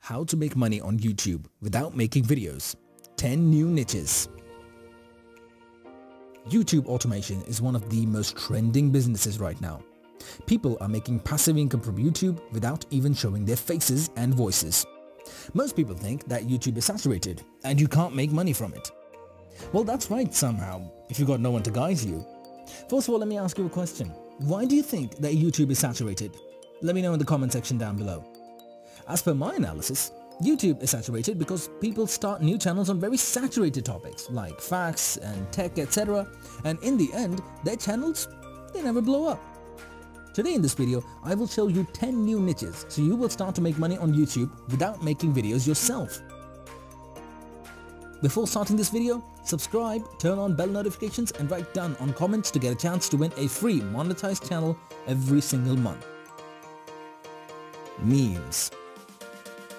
How to make money on YouTube without making videos. 10 new niches. YouTube automation is one of the most trending businesses right now. People are making passive income from YouTube without even showing their faces and voices. Most people think that YouTube is saturated and you can't make money from it. Well, that's right somehow, if you've got no one to guide you. First of all, let me ask you a question. Why do you think that YouTube is saturated? Let me know in the comment section down below. As per my analysis, YouTube is saturated because people start new channels on very saturated topics like facts and tech, etc. And in the end, their channels, they never blow up. Today in this video, I will show you 10 new niches so you will start to make money on YouTube without making videos yourself. Before starting this video, subscribe, turn on bell notifications and write down on comments to get a chance to win a free monetized channel every single month. Memes.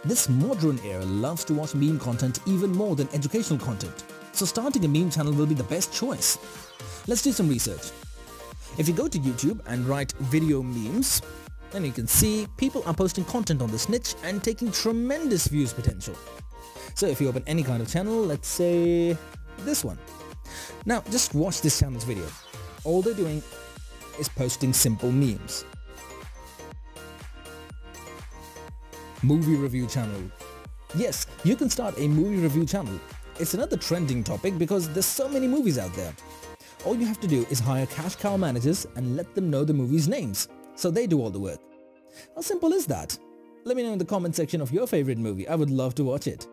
This modern era loves to watch meme content even more than educational content, so starting a meme channel will be the best choice. Let's do some research. If you go to YouTube and write video memes, then you can see people are posting content on this niche and taking tremendous views potential. So if you open any kind of channel, let's say this one. Now just watch this channel's video. All they're doing is posting simple memes. Movie review channel. Yes, you can start a movie review channel. It's another trending topic because there's so many movies out there. All you have to do is hire cash cow managers and let them know the movie's names, so they do all the work. How simple is that? Let me know in the comment section of your favorite movie. I would love to watch it.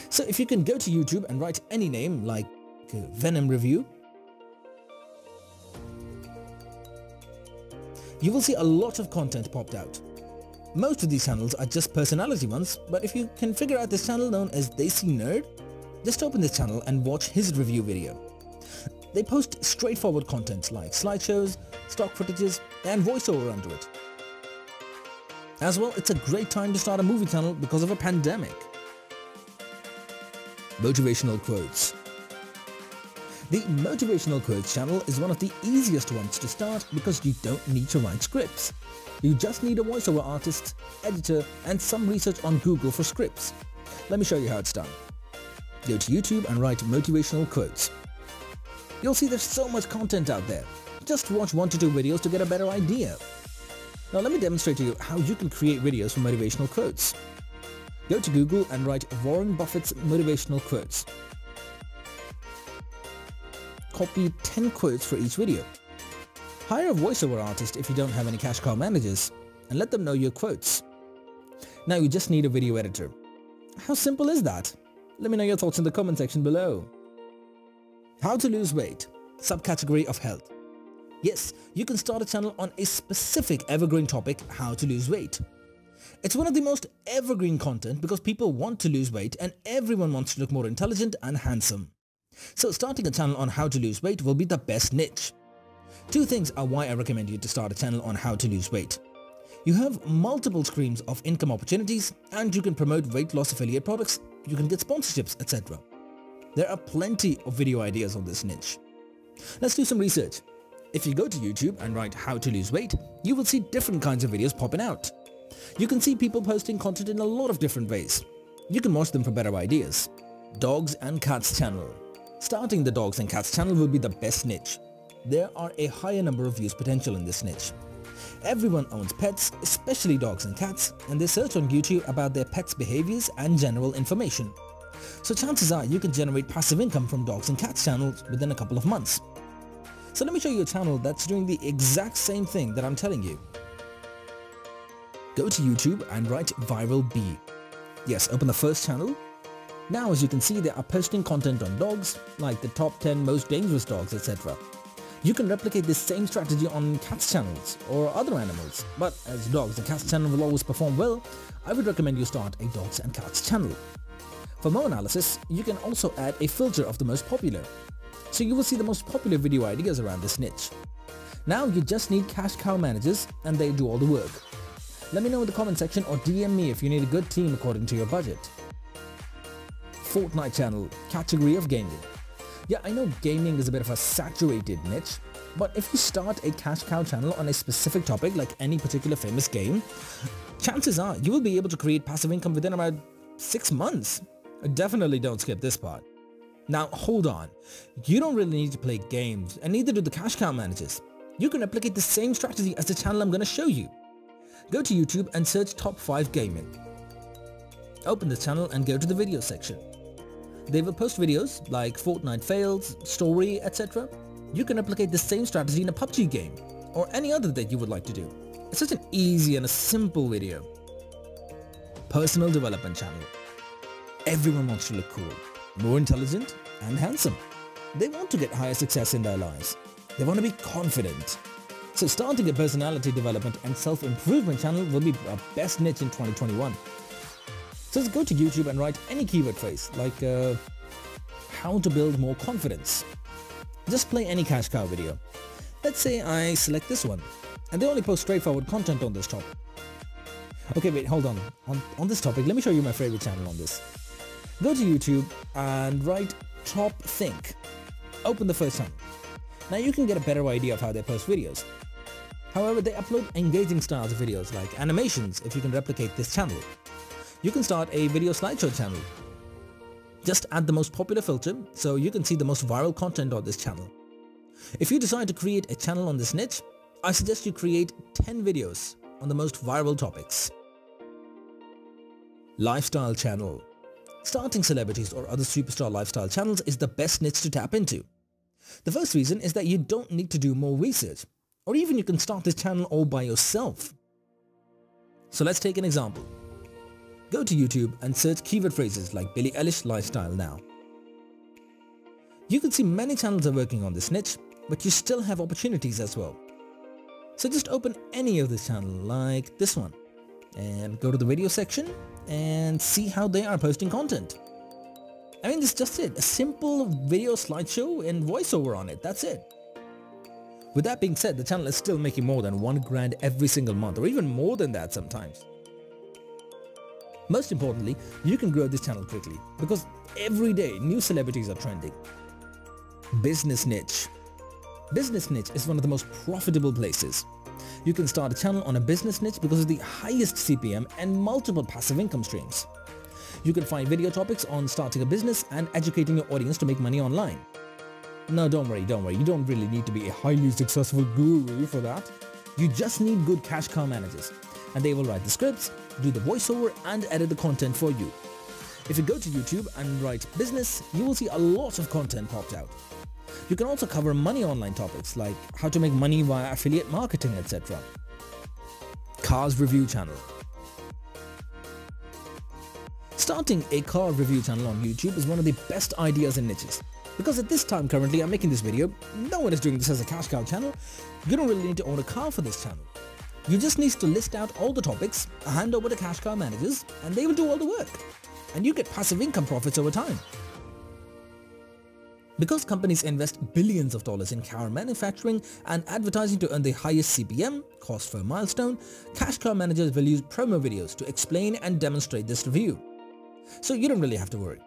So if you can go to YouTube and write any name like Venom review, you will see a lot of content popped out. Most of these channels are just personality ones, but if you can figure out this channel known as Desi Nerd, just open this channel and watch his review video. They post straightforward content like slideshows, stock footages and voiceover under it. As well, it's a great time to start a movie channel because of a pandemic. Motivational quotes. The Motivational Quotes channel is one of the easiest ones to start because you don't need to write scripts. You just need a voiceover artist, editor and some research on Google for scripts. Let me show you how it's done. Go to YouTube and write Motivational Quotes. You'll see there's so much content out there. Just watch 1 to 2 videos to get a better idea. Now let me demonstrate to you how you can create videos for motivational quotes. Go to Google and write Warren Buffett's Motivational Quotes. Copy 10 quotes for each video. Hire a voiceover artist if you don't have any cash cow managers and let them know your quotes. Now you just need a video editor. How simple is that? Let me know your thoughts in the comment section below. How to lose weight. Subcategory of health. Yes, you can start a channel on a specific evergreen topic, how to lose weight. It's one of the most evergreen content because people want to lose weight and everyone wants to look more intelligent and handsome. So starting a channel on how to lose weight will be the best niche. 2 things are why I recommend you to start a channel on how to lose weight. You have multiple streams of income opportunities and you can promote weight loss affiliate products, you can get sponsorships, etc. There are plenty of video ideas on this niche. Let's do some research. If you go to YouTube and write how to lose weight, you will see different kinds of videos popping out. You can see people posting content in a lot of different ways. You can watch them for better ideas. Dogs and Cats channel. Starting the Dogs and Cats channel will be the best niche. There are a higher number of views potential in this niche. Everyone owns pets, especially dogs and cats, and they search on YouTube about their pets' behaviors and general information. So chances are you can generate passive income from Dogs and Cats channels within a couple of months. So let me show you a channel that's doing the exact same thing that I'm telling you. Go to YouTube and write Viral Bee. Yes, open the first channel. Now as you can see, they are posting content on dogs, like the top 10 most dangerous dogs, etc. You can replicate this same strategy on cats channels or other animals, but as Dogs and Cats channel will always perform well, I would recommend you start a Dogs and Cats channel. For more analysis, you can also add a filter of the most popular. So you will see the most popular video ideas around this niche. Now you just need cash cow managers and they do all the work. Let me know in the comment section or DM me if you need a good team according to your budget. Fortnite channel, category of gaming. Yeah, I know gaming is a bit of a saturated niche, but if you start a cash cow channel on a specific topic like any particular famous game, Chances are you will be able to create passive income within about 6 months. Definitely don't skip this part. Now hold on, you don't really need to play games, and neither do the cash cow managers. You can replicate the same strategy as the channel I'm going to show you. Go to YouTube and search Top 5 Gaming. Open the channel and go to the video section. They will post videos like Fortnite fails, story, etc. You can replicate the same strategy in a PUBG game or any other that you would like to do. It's such an easy and a simple video. Personal development channel. Everyone wants to look cool, more intelligent and handsome. They want to get higher success in their lives. They want to be confident. So starting a personality development and self-improvement channel will be our best niche in 2021. So let's go to YouTube and write any keyword phrase like how to build more confidence. Just play any cash cow video. Let's say I select this one, and they only post straightforward content on this topic. Okay, wait, hold on. On this topic, let me show you my favorite channel on this. Go to YouTube and write Top Think. Open the first channel. Now you can get a better idea of how they post videos. However, they upload engaging styles of videos like animations if you can replicate this channel. You can start a video slideshow channel. Just add the most popular filter so you can see the most viral content on this channel. If you decide to create a channel on this niche, I suggest you create 10 videos on the most viral topics. Lifestyle channel. Starting celebrities or other superstar lifestyle channels is the best niche to tap into. The first reason is that you don't need to do more research, or even you can start this channel all by yourself. So let's take an example. Go to YouTube and search keyword phrases like Billie Eilish lifestyle now. You can see many channels are working on this niche, but you still have opportunities as well. So just open any of this channel like this one and go to the video section and see how they are posting content. I mean, this is just it. A simple video slideshow and voiceover on it. That's it. With that being said, the channel is still making more than $1 grand every single month, or even more than that sometimes. Most importantly, you can grow this channel quickly because every day new celebrities are trending. Business niche. Business niche is one of the most profitable places. You can start a channel on a business niche because of the highest CPM and multiple passive income streams. You can find video topics on starting a business and educating your audience to make money online. No, don't worry, you don't really need to be a highly successful guru for that. You just need good cash cow managers, and they will write the scripts, do the voiceover and edit the content for you. If you go to YouTube and write business, you will see a lot of content popped out. You can also cover money online topics like how to make money via affiliate marketing, etc. Cars review channel. Starting a car review channel on YouTube is one of the best ideas in niches. Because at this time currently I'm making this video, no one is doing this as a cash cow channel. You don't really need to own a car for this channel. You just need to list out all the topics, hand over to cash cow managers, and they will do all the work. And you get passive income profits over time. Because companies invest billions of dollars in car manufacturing and advertising to earn the highest CPM, cost per milestone, cash cow managers will use promo videos to explain and demonstrate this review. So you don't really have to worry.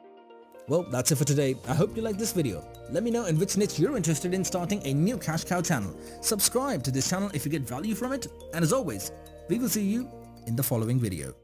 Well, that's it for today. I hope you liked this video. Let me know in which niche you're interested in starting a new cash cow channel. Subscribe to this channel if you get value from it. And as always, we will see you in the following video.